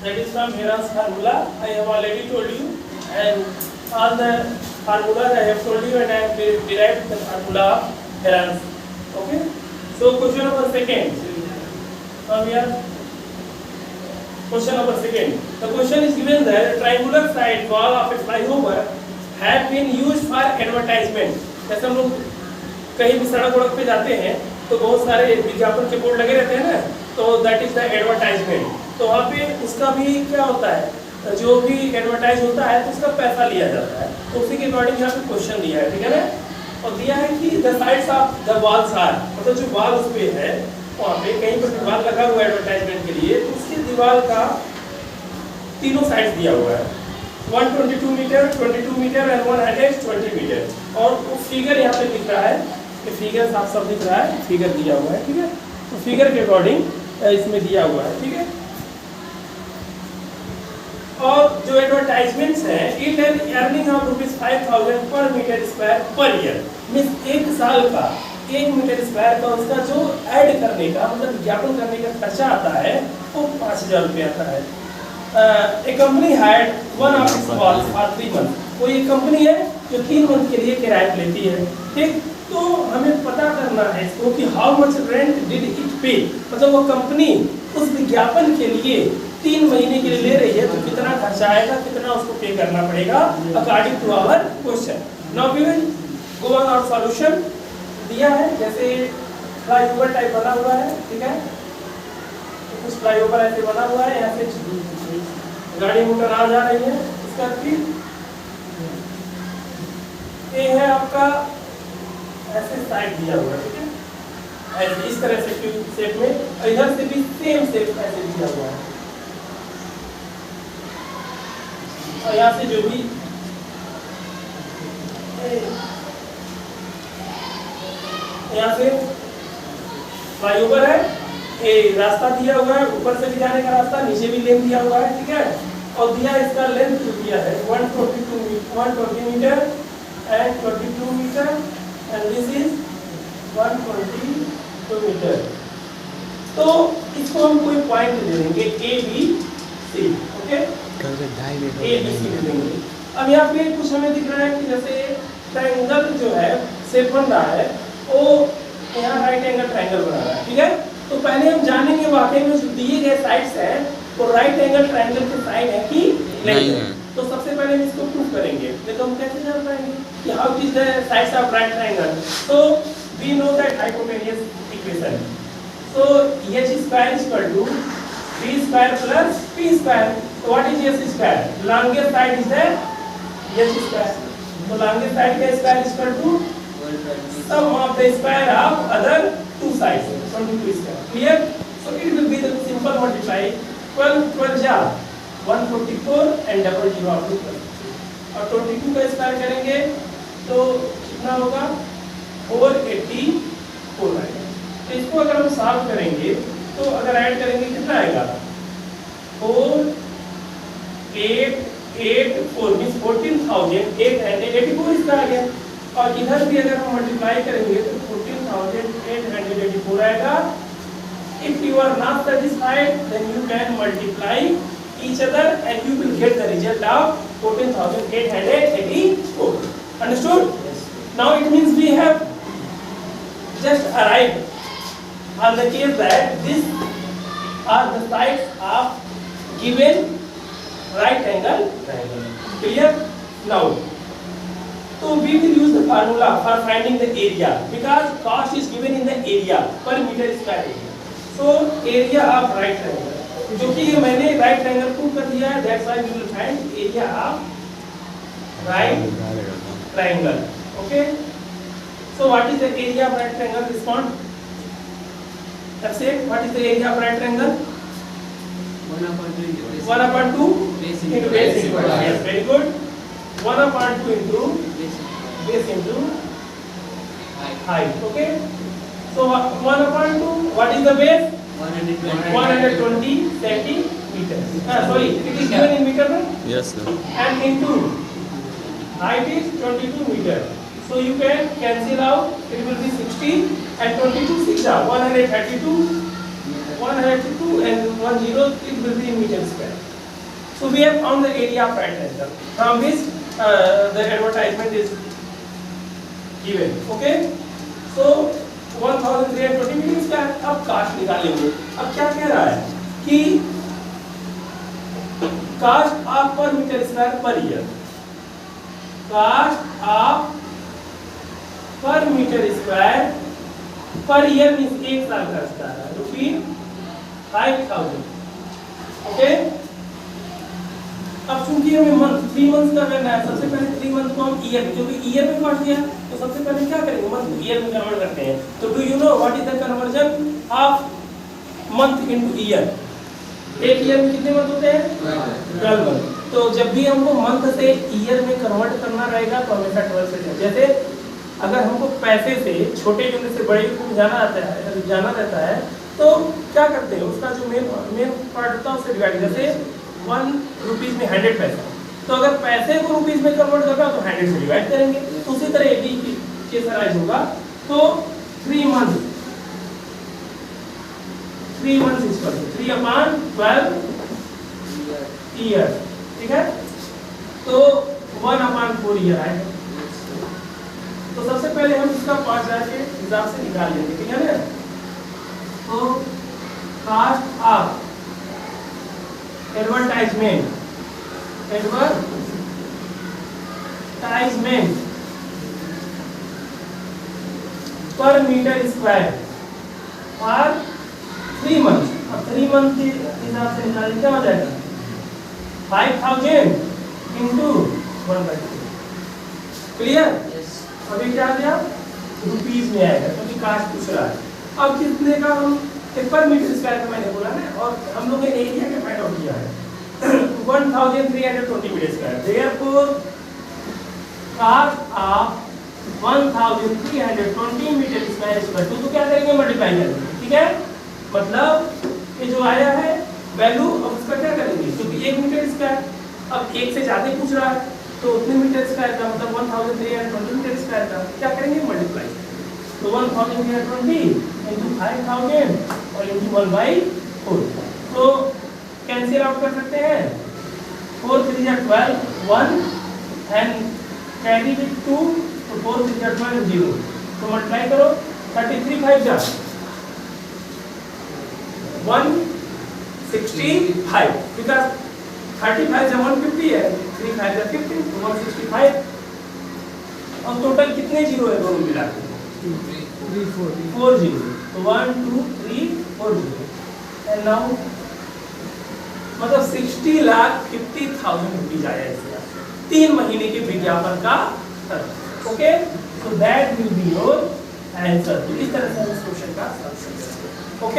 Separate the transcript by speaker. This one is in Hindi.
Speaker 1: That is from Heron's formula. I have already told you, and all the formulas I have told you, and I have derived the formula of Heron's. Okay. So question number second. Come here. Question number second. The question is given that a triangular side wall of a flyover have been used for advertisement. जैसे हम लोग कहीं भी सड़क वड़क पे जाते हैं तो बहुत सारे विज्ञापन के बोर्ड लगे रहते हैं ना, तो दैट इज द एडवर्टाइजमेंट. तो वहाँ पे उसका भी क्या होता है, जो भी एडवर्टाइज होता है तो उसका पैसा लिया जाता है. तो उसी के अकॉर्डिंग यहाँ पे क्वेश्चन दिया है, ठीक है ना. और दिया है कि the sides of the walls are, मतलब जो वॉल उस पे है वहाँ पे कहीं पर दीवार लगा हुआ है एडवर्टाइजमेंट के लिए, तो उसकी दीवार का तीनों साइड्स दिया हुआ है, 122 मीटर, 22 मीटर एंड 120 मीटर. और वो फिगर यहाँ पे दिख रहा है, ये फिगर साफ साफ दिख रहा है, फिगर दिया हुआ है, ठीक है. तो फिगर के अकॉर्डिंग इसमें दिया हुआ है, ठीक है. और जो एडवर्टाइजमेंट्स है, it N earning of ₹5,000 per metre square per year. Means एक साल का 1 मीटर स्क्वायर का उसका जो ऐड करने का मतलब विज्ञापन करने का खर्चा आता है वो 5,000 रुपये आता है. एक company had one of its walls for 3 month. कोई एक कंपनी है जो 3 मंथ के लिए किराया लेती है, ठीक. तो हमें पता करना है इसको कि how much rent did it पे, मतलब वो कंपनी उस विज्ञापन के लिए 3 महीने के लिए ले रही है तो कितना खर्चा आएगा, कितना उसको पे करना पड़ेगा according to our question. Now we will go on our solution. दिया है जैसे फ्लाईओवर टाइप बना हुआ है, ठीक है. तो कुछ फ्लाईओवर ऐसे बना हुआ है, यहाँ से गाड़ी मोटर आ जा रही है. इसका फिर ये है आपका ऐसे साइड दिया हुआ है, ठीक है, ऐसे इस तरह से क्यूब शेप में. और इधर से भी सेम शेप ऐसे दिया हुआ है. और यहाँ से जो भी यहाँ से फ्लाईओवर है, ये रास्ता दिया हुआ है, ऊपर से भी जाने का रास्ता, नीचे भी लेन दिया हुआ है, ठीक है. और दिया इसका लेंथ जो दिया है 120 meter and 22 meter and this is 122 meter. तो इसको हम कोई पॉइंट दे देंगे A B C, okay, A B C दे देंगे. अब यहाँ पे कुछ हमें दिख रहा है कि जैसे ट्रायंगल जो है शेप बन रहा है, वो यहाँ राइट एंगल ट्रायंगल बना रहा है, ठीक है. तो पहले हम जानेंगे वाकई में जो दिए गए साइड्स हैं वो राइट एंगल ट्रायंगल के साइड है कि नहीं है. तो सबसे पहले हम इसको प्रूव करेंगे. देखो हम कैसे जान पाएंगे कि how is the sides of right triangle. तो we know that hypotenuse equation. So h square is equal to b square plus p square. तो what is h square? Longest side is the h square. तो लॉन्गेस्ट साइड का square is equal to sum of the square of other two sides, 22 square. Clear? So it will be the simple multiply. 12 जा 144 and 00 आप लोग कर. और 22 का स्क्वायर करेंगे तो कितना होगा 484 आएगा. तो इसको अगर हम सॉल्व करेंगे तो अगर ऐड करेंगे कितना आएगा 4884 मींस 14,884 इसका आ गया. और इधर भी अगर हम मल्टीप्लाई करेंगे तो 14,884 आएगा. If you are not satisfied, then you can multiply each other and you will get the result of 14,884. Understood? Yes. Now it means we have just arrived on the case that these are the sides of given right angle triangle. Clear? Now. So we will use the formula for finding the area because cost is given in the area per meter square area. So area of right triangle, जो कि ये मैंने right triangle प्रूव कर दिया है, that's why we will find area of right triangle. Okay. So what is the area of right triangle? Respond. That's it. What is the area of right triangle? 1/2 into base into height. Yes, very good. 1/2 into base into height. Okay. So 1/2. What is the base? 120 centimeters. Sorry, it is given in meter, right?
Speaker 2: Yes, sir.
Speaker 1: And into height is 22 meter. So you can cancel out. It will be 60 and 22 6 are 132 and 10 it will be in meter square. So we have found the area of rectangle from which the advertisement is given. Okay. So 1320 metre square. अब कास्ट निकालेंगे. अब क्या कह रहा है कि cost of per metre square per year. Cost of per metre square per year means एक साल का रास्ता है ₹5000. ओके. अब चूंकि हमें मंथ 3 मंथ्स का करना है, सबसे पहले 3 मंथ को हम ईयर में, क्योंकि ईयर में काट दिया तो सबसे पहले क्या करेंगे, मंथ को ईयर में कन्वर्ट करते हैं. तो do you know what is the conversion of month into year? एक ईयर में कितने मंथ होते हैं? 12 मंथ. तो जब भी हमको मंथ से ईयर में कन्वर्ट करना रहेगा तो हमेशा 12 से, जैसे अगर हमको पैसे से छोटे यूनिट से बड़े यूनिट में जाना रहता है तो क्या करते हैं, उसका जो मेन पार्ट होता है उससे डिवाइड. जैसे 1 रुपीज में 100 पैसा, तो अगर पैसे को रुपीज में कन्वर्ट करना तो 100 से डिवाइड करेंगे. तो उसी तरह ये भी केस अराइज होगा. तो 3 month is equal to 3/12 year. ठीक है. तो 1/4 ईयर आएगा. तो सबसे पहले हम इसका पार्ट जाके हिसाब से निकाल लेंगे. ठीक है ना. तो कास्ट ऑफ एडवर्टाइजमेंट पर मीटर स्क्वायर फॉर 3 मंथ. अब 3 मंथ के हिसाब से निकालें क्या हो जाएगा, 5000 इंटू 1/2. क्लियर. अभी क्या आ गया, रुपीज में आएगा क्योंकि कास्ट पूछ रहा है. अब कितने का हम पर मीटर स्क्वायर का मैंने बोला ना, और हम लोग ने एरिया का फाइंड आउट किया है 1320 metre square. Therefore cost of 1320 metre square equal to, तो क्या करेंगे, मल्टीप्लाई करेंगे. ठीक है. मतलब ये जो आया है वैल्यू, अब उसका क्या करेंगे, क्योंकि 1 मीटर स्क्वायर अब 1 से ज्यादा पूछ रहा है तो उतने मीटर स्क्वायर का मतलब 1320 मीटर स्क्वायर का क्या करेंगे, मल्टीप्लाई. तो 1320 into 5000 और into 1/4. तो कैंसिल आउट कर सकते हैं. 4 3 या 12 1 एंड कैरी विद 2, तो 4 3 या 12 0. तो मल्टीप्लाई करो. 33 5 जा 165, बिकॉज 35 से 150 है, 3 5 जा 15, तो 165. और टोटल कितने जीरो है दोनों मिला के? 4 0. तो 1 2 3 4 0. एंड नाउ मतलब 60,50,000 रुपीज आया इसका 3 महीने के विज्ञापन का खर्च. Okay. So that will be your answer. इस तरह से हम इस क्वेश्चन का सॉल्यूशन करेंगे. ओके.